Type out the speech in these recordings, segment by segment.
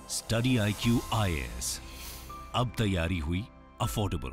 Study IQ IAS, अब तैयारी हुई अफोर्डेबल।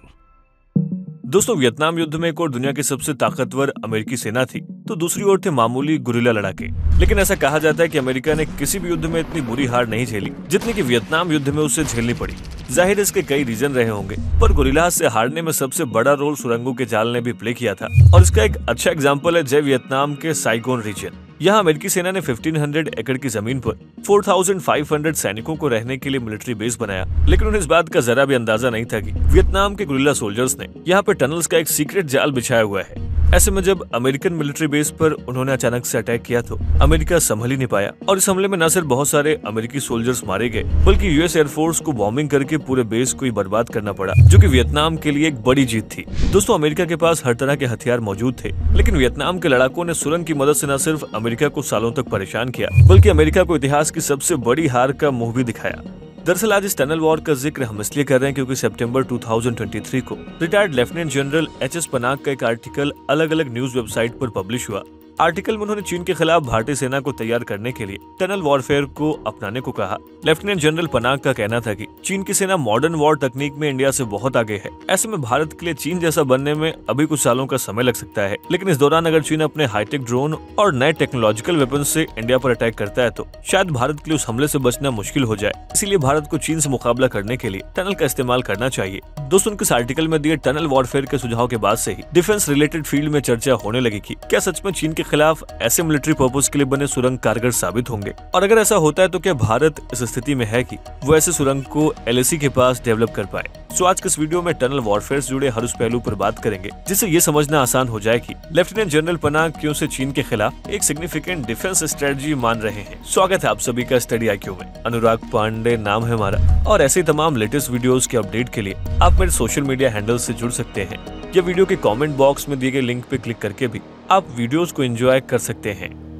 दोस्तों, वियतनाम युद्ध में एक और दुनिया की सबसे ताकतवर अमेरिकी सेना थी, तो दूसरी ओर थे मामूली गुरिल्ला लड़ाके। लेकिन ऐसा कहा जाता है कि अमेरिका ने किसी भी युद्ध में इतनी बुरी हार नहीं झेली जितनी कि वियतनाम युद्ध में उसे झेलनी पड़ी। जाहिर इसके कई रीजन रहे होंगे, पर गुरिल्लास से हारने में सबसे बड़ा रोल सुरंगों के जाल ने भी प्ले किया था। और इसका एक अच्छा एग्जाम्पल है जय वियतनाम के साइगोन रीजन। यहाँ अमेरिकी सेना ने 1500 एकड़ की जमीन पर 4500 सैनिकों को रहने के लिए मिलिट्री बेस बनाया, लेकिन उन्हें इस बात का जरा भी अंदाजा नहीं था कि वियतनाम के गुरिल्ला सोल्जर्स ने यहाँ पे टनल्स का एक सीक्रेट जाल बिछाया हुआ है। ऐसे में जब अमेरिकन मिलिट्री बेस पर उन्होंने अचानक से अटैक किया तो अमेरिका संभल ही नहीं पाया, और इस हमले में न सिर्फ बहुत सारे अमेरिकी सोल्जर्स मारे गए, बल्कि यूएस एयरफोर्स को बॉम्बिंग करके पूरे बेस को ही बर्बाद करना पड़ा, जो कि वियतनाम के लिए एक बड़ी जीत थी। दोस्तों, अमेरिका के पास हर तरह के हथियार मौजूद थे, लेकिन वियतनाम के लड़ाकों ने सुरंग की मदद से न सिर्फ अमेरिका को सालों तक परेशान किया, बल्कि अमेरिका को इतिहास की सबसे बड़ी हार का मुंह भी दिखाया। दरअसल आज इस टनल वॉर का जिक्र हम इसलिए कर रहे हैं क्योंकि सितंबर 2023 को retired lieutenant general HS Panag का एक आर्टिकल अलग अलग न्यूज वेबसाइट पर पब्लिश हुआ। आर्टिकल में उन्होंने चीन के खिलाफ भारतीय सेना को तैयार करने के लिए टनल वॉरफेयर को अपनाने को कहा। लेफ्टिनेंट जनरल पनाग का कहना था कि चीन की सेना मॉडर्न वॉर तकनीक में इंडिया से बहुत आगे है। ऐसे में भारत के लिए चीन जैसा बनने में अभी कुछ सालों का समय लग सकता है, लेकिन इस दौरान अगर चीन अपने हाईटेक ड्रोन और नए टेक्नोलॉजिकल वेपन से इंडिया पर अटैक करता है तो शायद भारत के लिए उस हमले से बचना मुश्किल हो जाए। इसीलिए भारत को चीन से मुकाबला करने के लिए टनल का इस्तेमाल करना चाहिए। दोस्तों, उनके इस आर्टिकल में दिए टनल वॉरफेयर के सुझाव के बाद से ही डिफेंस रिलेटेड फील्ड में चर्चा होने लगी कि क्या सच में चीन के खिलाफ ऐसे मिलिट्री पर्पस के लिए बने सुरंग कारगर साबित होंगे, और अगर ऐसा होता है तो क्या भारत इस स्थिति में है कि वो ऐसे सुरंग को LAC के पास डेवलप कर पाए। सो आज के इस वीडियो में टनल वॉरफेयर से जुड़े हर उस पहलू पर बात करेंगे जिससे ये समझना आसान हो जाए कि लेफ्टिनेंट जनरल पनाग क्यों से चीन के खिलाफ एक सिग्निफिकेंट डिफेंस स्ट्रेटजी मान रहे हैं। स्वागत है आप सभी का स्टडी IQ में। अनुराग पांडे नाम है हमारा, और ऐसे तमाम लेटेस्ट वीडियोस के अपडेट के लिए आप मेरे सोशल मीडिया हैंडल से जुड़ सकते हैं, या वीडियो के कमेंट बॉक्स में दिए गए लिंक पे क्लिक करके भी आप वीडियोस को एंजॉय कर सकते हैं।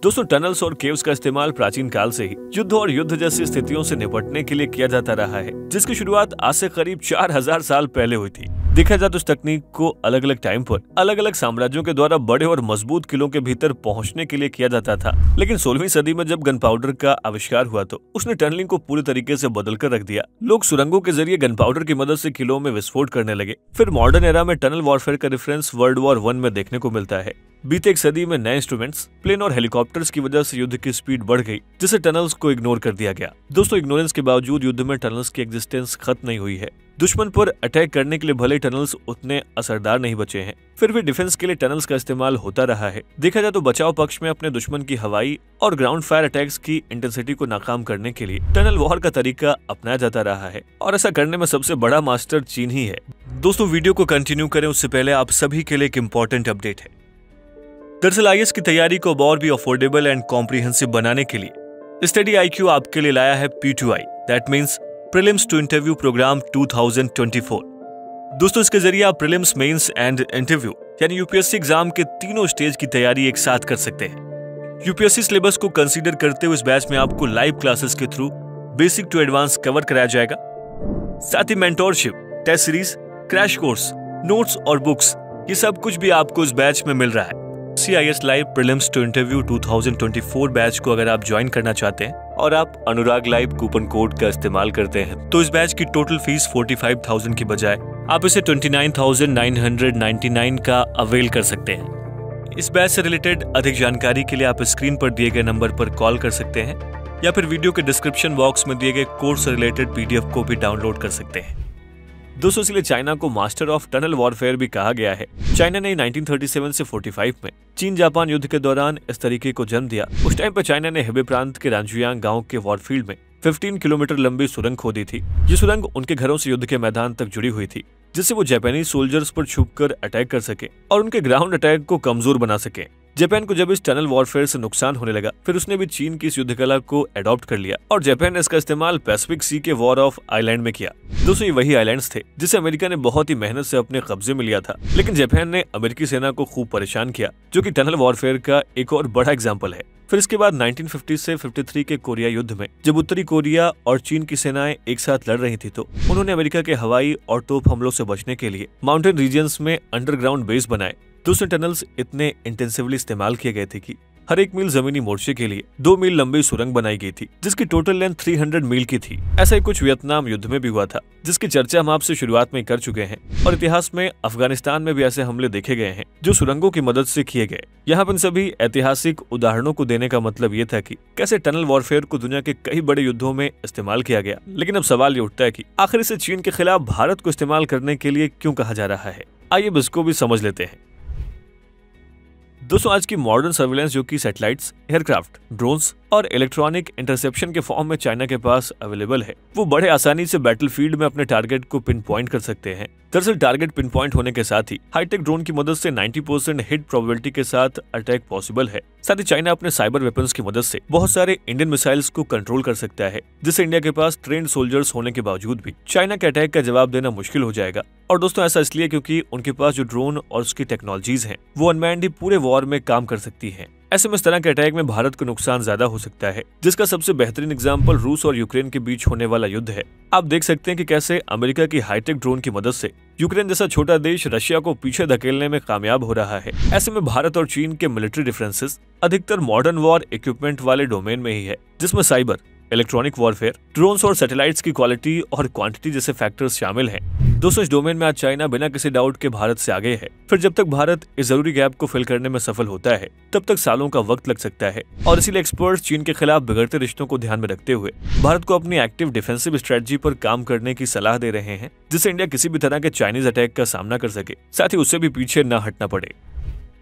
दोस्तों, टनल्स और केव्स का इस्तेमाल प्राचीन काल से ही युद्ध और युद्ध जैसी स्थितियों से निपटने के लिए किया जाता रहा है, जिसकी शुरुआत आज से करीब 4000 साल पहले हुई थी। देखा जाए तो इस तकनीक को अलग अलग टाइम पर अलग अलग साम्राज्यों के द्वारा बड़े और मजबूत किलों के भीतर पहुंचने के लिए किया जाता था, लेकिन 16वीं सदी में जब गन पाउडर का आविष्कार हुआ तो उसने टनलिंग को पूरी तरीके से बदल कर रख दिया। लोग सुरंगों के जरिए गन पाउडर की मदद से किलों में विस्फोट करने लगे। फिर मॉडर्न एरा में टनल वॉरफेयर का रेफरेंस वर्ल्ड वॉर 1 में देखने को मिलता है। बीते एक सदी में नए इंस्ट्रूमेंट्स, प्लेन और हेलीकॉप्टर्स की वजह से युद्ध की स्पीड बढ़ गई, जिससे टनल्स को इग्नोर कर दिया गया। दोस्तों, इग्नोरेंस के बावजूद युद्ध में टनल्स की एग्जिस्टेंस खत्म नहीं हुई है। दुश्मन पर अटैक करने के लिए भले टनल्स उतने असरदार नहीं बचे हैं, फिर भी डिफेंस के लिए टनल्स का इस्तेमाल होता रहा है। देखा जाए तो बचाव पक्ष में अपने दुश्मन की हवाई और ग्राउंड फायर अटैक्स की इंटेंसिटी को नाकाम करने के लिए टनल वॉर का तरीका अपनाया जाता रहा है, और ऐसा करने में सबसे बड़ा मास्टर चीन ही है। दोस्तों, वीडियो को कंटिन्यू करें उससे पहले आप सभी के लिए एक इम्पोर्टेंट अपडेट है। दरअसल IAS की तैयारी को और भी अफोर्डेबल एंड कॉम्प्रिहेंसिव बनाने के लिए स्टडी IQ आपके लिए लाया है P2I, that means prelims to interview program 2024। दोस्तों, इसके जरिए आप प्रीलिम्स, मेंस एंड इंटरव्यू यानी UPSC एग्जाम के तीनों स्टेज की तैयारी एक साथ कर सकते हैं। UPSC सिलेबस को कंसीडर करते हुए इस बैच में आपको लाइव क्लासेस के through basic to advance cover कराया जाएगा। साथ ही mentorship, test series, crash course, notes और बुक्स, ये सब कुछ भी आपको इस बैच में मिल रहा है। IAS live prelims to interview 2024 batch को अगर आप ज्वाइन करना चाहते हैं और आप अनुराग लाइव कूपन कोड का इस्तेमाल करते हैं तो इस बैच की टोटल फीस 45,000 की बजाय आप इसे 29,999 का अवेल कर सकते हैं। इस बैच से रिलेटेड अधिक जानकारी के लिए आप स्क्रीन पर दिए गए नंबर पर कॉल कर सकते हैं, या फिर वीडियो के डिस्क्रिप्शन बॉक्स में दिए गए कोर्स से रिलेटेड PDF को भी डाउनलोड कर सकते हैं। दोस्तों, इसलिए चाइना को मास्टर ऑफ टनल वॉरफेयर भी कहा गया है। चाइना ने 1937 से 45 में चीन जापान युद्ध के दौरान इस तरीके को जन्म दिया। उस टाइम पर चाइना ने हेबे प्रांत के रांजुयांग गांव के वॉरफील्ड में 15 किलोमीटर लंबी सुरंग खोदी थी। ये सुरंग उनके घरों से युद्ध के मैदान तक जुड़ी हुई थी, जिससे वो जापानी सोल्जर्स पर छुपकर अटैक कर सके और उनके ग्राउंड अटैक को कमजोर बना सके। जापान को जब इस टनल वॉरफेयर से नुकसान होने लगा, फिर उसने भी चीन की इस युद्ध कला को अडॉप्ट कर लिया, और जापान ने इसका इस्तेमाल पैसिफिक सी के वॉर ऑफ आइलैंड में किया। दोस्तों, ये वही आइलैंड्स थे जिसे अमेरिका ने बहुत ही मेहनत से अपने कब्जे में लिया था, लेकिन जापान ने अमेरिकी सेना को खूब परेशान किया, जो कि टनल वॉरफेयर का एक और बड़ा एग्जाम्पल है। फिर इसके बाद 1950 से 53 के कोरिया युद्ध में जब उत्तरी कोरिया और चीन की सेनाएं एक साथ लड़ रही थी तो उन्होंने अमेरिका के हवाई और तोप हमलों से बचने के लिए माउंटेन रीजन्स में अंडरग्राउंड बेस बनाए। दूसरे टनल्स इतने इंटेंसिवली इस्तेमाल किए गए थे कि हर एक मील जमीनी मोर्चे के लिए 2 मील लंबी सुरंग बनाई गई थी, जिसकी टोटल लेंथ 300 मील की थी। ऐसा ही कुछ वियतनाम युद्ध में भी हुआ था, जिसकी चर्चा हम आपसे शुरुआत में कर चुके हैं। और इतिहास में अफगानिस्तान में भी ऐसे हमले देखे गए हैं जो सुरंगों की मदद से किए गए। यहाँ पर सभी ऐतिहासिक उदाहरणों को देने का मतलब ये था कि कैसे टनल वॉरफेयर को दुनिया के कई बड़े युद्धों में इस्तेमाल किया गया। लेकिन अब सवाल ये उठता है कि आखिर इसे चीन के खिलाफ भारत को इस्तेमाल करने के लिए क्यों कहा जा रहा है। आइए इसको भी समझ लेते हैं। दोस्तों, आज की मॉडर्न सर्विलेंस जो कि सैटेलाइट्स, एयरक्राफ्ट, ड्रोन्स और इलेक्ट्रॉनिक इंटरसेप्शन के फॉर्म में चाइना के पास अवेलेबल है, वो बड़े आसानी से बैटलफील्ड में अपने टारगेट को पिन पॉइंट कर सकते हैं। दरअसल टारगेट पिन पॉइंट होने के साथ ही हाईटेक ड्रोन की मदद से 90% हिट प्रोबेबिलिटी के साथ अटैक पॉसिबल है। साथ ही चाइना अपने साइबर वेपन्स की मदद से बहुत सारे इंडियन मिसाइल्स को कंट्रोल कर सकता है, जिससे इंडिया के पास ट्रेंड सोल्जर्स होने के बावजूद भी चाइना के अटैक का जवाब देना मुश्किल हो जाएगा। और दोस्तों, ऐसा इसलिए क्योंकि उनके पास जो ड्रोन और उसकी टेक्नोलॉजीज हैं, वो अनमैन्ड ही पूरे वॉर में काम कर सकती हैं। ऐसे में इस तरह के अटैक में भारत को नुकसान ज्यादा हो सकता है, जिसका सबसे बेहतरीन एग्जाम्पल रूस और यूक्रेन के बीच होने वाला युद्ध है। आप देख सकते हैं कि कैसे अमेरिका की हाईटेक ड्रोन की मदद से यूक्रेन जैसा छोटा देश रशिया को पीछे धकेलने में कामयाब हो रहा है। ऐसे में भारत और चीन के मिलिट्री डिफरेंसेस अधिकतर मॉडर्न वॉर इक्विपमेंट वाले डोमेन में ही है, जिसमें साइबर, इलेक्ट्रॉनिक वॉरफेयर, ड्रोन्स और सैटेलाइट्स की क्वालिटी और क्वांटिटी जैसे फैक्टर्स शामिल हैं। दोस्तों, इस डोमेन में आज चाइना बिना किसी डाउट के भारत से आगे है। फिर जब तक भारत इस जरूरी गैप को फिल करने में सफल होता है, तब तक सालों का वक्त लग सकता है। और इसीलिए एक्सपर्ट्स चीन के खिलाफ बिगड़ते रिश्तों को ध्यान में रखते हुए भारत को अपनी एक्टिव डिफेंसिव स्ट्रेटजी पर काम करने की सलाह दे रहे हैं, जिससे इंडिया किसी भी तरह के चाइनीज अटैक का सामना कर सके, साथ ही उससे भी पीछे न हटना पड़े।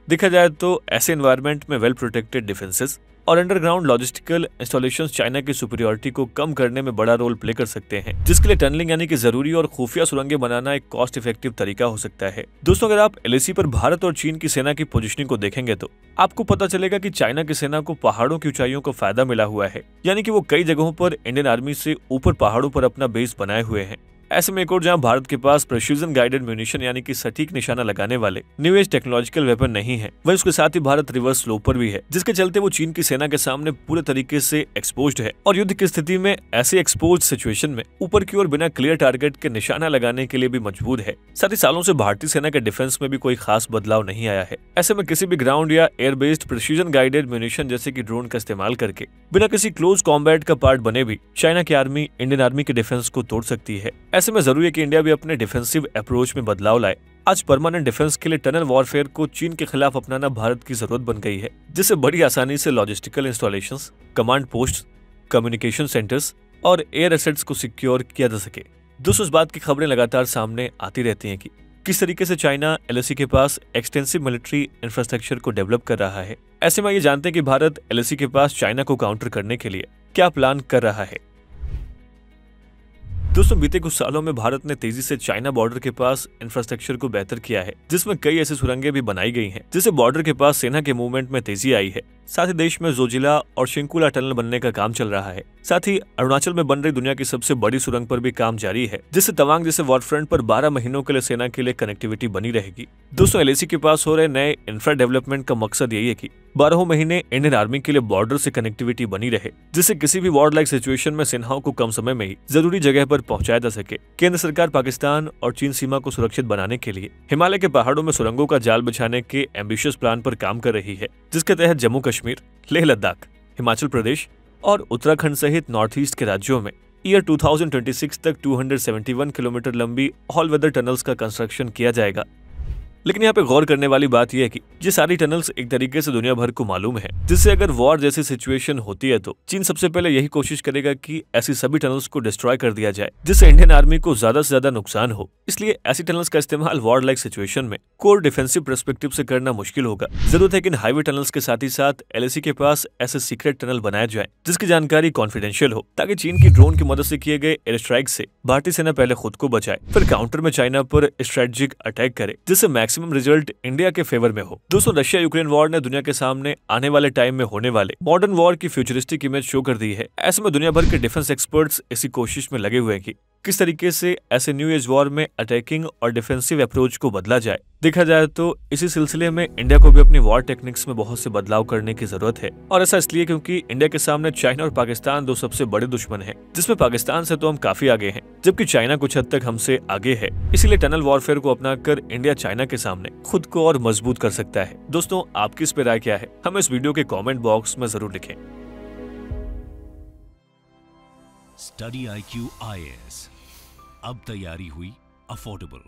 देखा जाए तो ऐसे एनवायरनमेंट में वेल प्रोटेक्टेड डिफेंसेस और अंडरग्राउंड लॉजिस्टिकल इंस्टॉलेशंस चाइना की सुपीरियरिटी को कम करने में बड़ा रोल प्ले कर सकते हैं, जिसके लिए टनलिंग यानी कि जरूरी और खुफिया सुरंगें बनाना एक कॉस्ट इफेक्टिव तरीका हो सकता है। दोस्तों, अगर आप एलएसी पर भारत और चीन की सेना की पोजीशनिंग को देखेंगे तो आपको पता चलेगा कि चाइना की सेना को पहाड़ों की ऊंचाइयों का फायदा मिला हुआ है, यानी कि वो कई जगहों पर इंडियन आर्मी से ऊपर पहाड़ों पर अपना बेस बनाए हुए हैं। ऐसे में एक और जहां भारत के पास प्रेसिजन गाइडेड म्यूनिशन यानी कि सटीक निशाना लगाने वाले न्यू एज टेक्नोलॉजिकल वेपन नहीं है, वहीं उसके साथ ही भारत रिवर्स स्लोपर भी है, जिसके चलते वो चीन की सेना के सामने पूरे तरीके से एक्सपोज्ड है। और युद्ध की स्थिति में ऐसे एक्सपोज्ड सिचुएशन में ऊपर की ओर बिना क्लियर टारगेट के निशाना लगाने के लिए भी मजबूर है। साथ ही सालों से भारतीय सेना के डिफेंस में भी कोई खास बदलाव नहीं आया है। ऐसे में किसी भी ग्राउंड या air based precision guided munition जैसे कि ड्रोन का इस्तेमाल करके बिना किसी क्लोज कॉम्बैट का पार्ट बने भी चाइना की आर्मी इंडियन आर्मी के डिफेंस को तोड़ सकती है। ऐसे में जरूरी है कि इंडिया भी अपने डिफेंसिव अप्रोच में बदलाव लाए। आज परमानेंट डिफेंस के लिए टनल वॉरफेयर को चीन के खिलाफ अपनाना भारत की जरूरत बन गई है, जिससे बड़ी आसानी से logistical installations, command post, communication centres और एयर एसेट्स को सिक्योर किया जा सके। दोस्तों, इस बात की खबरें लगातार सामने आती रहती हैं कि किस तरीके से चाइना एलएसी के पास एक्सटेंसिव मिलिट्री इंफ्रास्ट्रक्चर को डेवलप कर रहा है। ऐसे में ये जानते हैं कि भारत एलएसी के पास चाइना को काउंटर करने के लिए क्या प्लान कर रहा है। दोस्तों, बीते कुछ सालों में भारत ने तेजी से चाइना बॉर्डर के पास इंफ्रास्ट्रक्चर को बेहतर किया है, जिसमें कई ऐसी सुरंगें भी बनाई गई हैं, जिससे बॉर्डर के पास सेना के मूवमेंट में तेजी आई है। साथ ही देश में जोजिला और शिंकुला टनल बनने का काम चल रहा है। साथ ही अरुणाचल में बन रही दुनिया की सबसे बड़ी सुरंग पर भी काम जारी है, जिससे तवांग जैसे वॉर फ्रंट पर 12 महीनों के लिए सेना के लिए कनेक्टिविटी बनी रहेगी। दोस्तों, एलएसी के पास हो रहे नए इंफ्रा डेवलपमेंट का मकसद यही है कि 12 महीने इंडियन आर्मी के लिए बॉर्डर से कनेक्टिविटी बनी रहे, जिससे किसी भी वॉर लाइक सिचुएशन में सेनाओं को कम समय में ही जरूरी जगह पर पहुंचाया जा सके। केंद्र सरकार पाकिस्तान और चीन सीमा को सुरक्षित बनाने के लिए हिमालय के पहाड़ों में सुरंगों का जाल बिछाने के एम्बिशियस प्लान पर काम कर रही है, जिसके तहत जम्मू कश्मीर, लेह लद्दाख, हिमाचल प्रदेश और उत्तराखंड सहित नॉर्थ ईस्ट के राज्यों में ईयर 2026 तक 271 किलोमीटर लंबी ऑल वेदर टनल्स का कंस्ट्रक्शन किया जाएगा। लेकिन यहाँ पे गौर करने वाली बात यह है कि ये सारी टनल्स एक तरीके से दुनिया भर को मालूम है, जिससे अगर वॉर जैसी सिचुएशन होती है तो चीन सबसे पहले यही कोशिश करेगा कि ऐसी सभी टनल्स को डिस्ट्रॉय कर दिया जाए, जिससे इंडियन आर्मी को ज्यादा से ज्यादा नुकसान हो। इसलिए ऐसी टनल्स का इस्तेमाल वॉर लाइक सिचुएशन में कोर डिफेंसिव पर्सपेक्टिव से करना मुश्किल होगा। जरूरत है कि इन हाईवे टनल्स के साथ ही साथ एलएसी के पास ऐसे सीक्रेट टनल बनाया जाए जिसकी जानकारी कॉन्फिडेंशियल हो, ताकि चीन की ड्रोन की मदद से किए गए एयर स्ट्राइक से भारतीय सेना पहले खुद को बचाए, फिर काउंटर में चाइना पर स्ट्रेटेजिक अटैक करे, जिससे मैक्सिमम रिजल्ट इंडिया के फेवर में हो। दोस्तों, रशिया यूक्रेन वॉर ने दुनिया के सामने आने वाले टाइम में होने वाले मॉडर्न वॉर की फ्यूचरिस्टिक इमेज शो कर दी है। ऐसे में दुनिया भर के डिफेंस एक्सपर्ट्स इसी कोशिश में लगे हुए हैं कि किस तरीके से ऐसे न्यू एज वॉर में अटैकिंग और डिफेंसिव अप्रोच को बदला जाए। देखा जाए तो इसी सिलसिले में इंडिया को भी अपनी वॉर टेक्निक्स में बहुत से बदलाव करने की जरूरत है, और ऐसा इसलिए क्योंकि इंडिया के सामने चाइना और पाकिस्तान दो सबसे बड़े दुश्मन हैं, जिसमें पाकिस्तान से तो हम काफी आगे हैं, जबकि चाइना कुछ हद तक हमसे आगे है। इसीलिए टनल वॉरफेयर को अपनाकर इंडिया चाइना के सामने खुद को और मजबूत कर सकता है। दोस्तों, आपकी इस पे राय क्या है, हमें इस वीडियो के कमेंट बॉक्स में जरूर लिखें। स्टडी IQ IAS, अब तैयारी हुई अफोर्डेबल।